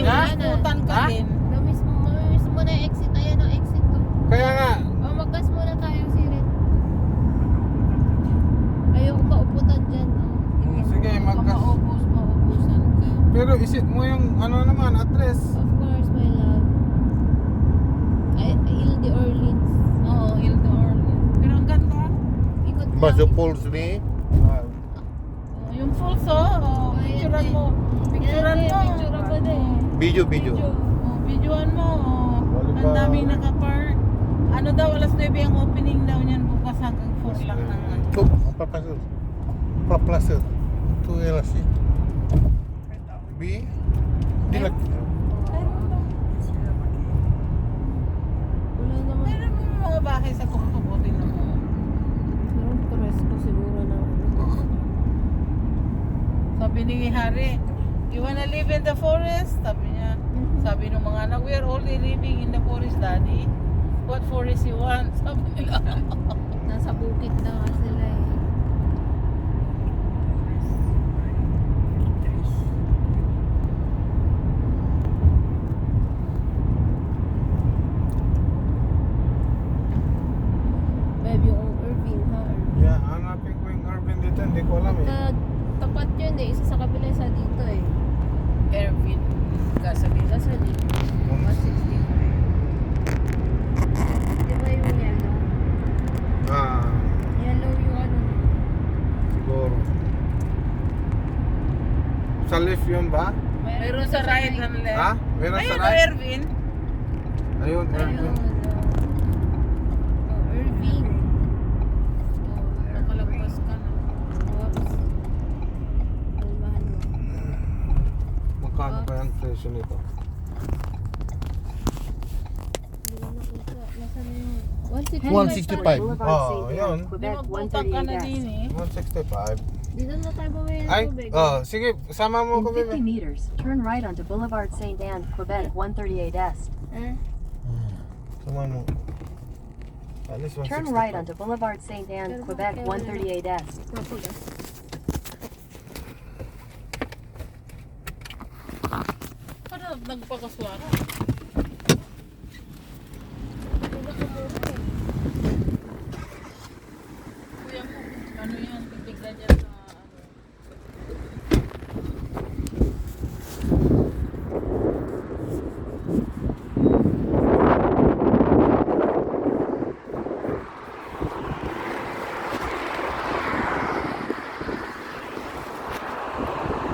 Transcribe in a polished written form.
Naakutan ka din. Namiss mo na yung exit. Ayan ang exit to. Kaya nga, O, maggas muna tayo, Sirit. Ayoko pauputan dyan. sige, magkas. Maubusan ka. Pero isit mo yung ano naman, address. Of course, my love. Ay, Il de Orleans. Oo, Ildo Orleans. Pero ang ganda. Ikot Mas lang. yung pulse ni. Ah, Oh, yung pulse, oh. Picturean mo. Picturean mo. Picturean mo din. Video. Oh, videoan mo. Oh. Wala Ang ba? daming nakapark. Ano daw, alas 9 ang opening daw niyan bukas hanggang 4 lang ng Tuh, apa pasal? Apa pasal? Tu ialah si. B. Dia nak. Wala naman. Meron mo mga bahay sa tuktok din naman. Pero presko siguro na. Sabi ni Hari, you wanna live in the forest? Sabi niya. Sabi ng mga anak, we are only living in the forest, Daddy. What forest you want? Sabi nila. Nasa bukid na nga sila eh. Babe, yung Irving ha. yeah, hanapin ko yung Irvin dito, hindi ko alam eh. Tapat yun eh. Isa sa kabila, isa dito eh. Ervin. Gasolina. Nasa dito. 165. Di ba yung yellow? Ah, Yellow yung ano. siguro. Sa left yun ba? Meron sa right and left. Ha? Meron sa Ayun, right? Ervin. Ayun, Ayun. Irvin. Oh, Irving. Oh, nakalagpas ka na. Oops. Kalmahan mo. Magkano kaya ang presyo nito? Hindi ko nakita. Nasaan na yung 165? 165. Oh, yun. Di magpunta ka na din eh. 165. Dito na tayo bumili ng Ay, tubig. sige, sama mo In ko, 50 baby. meters, turn right onto Boulevard St. Anne, Quebec 138 Est. Sama mo. At least 165. Turn right onto Boulevard St. Anne, Quebec 138 Est. Papugas. Para nagpakaswara.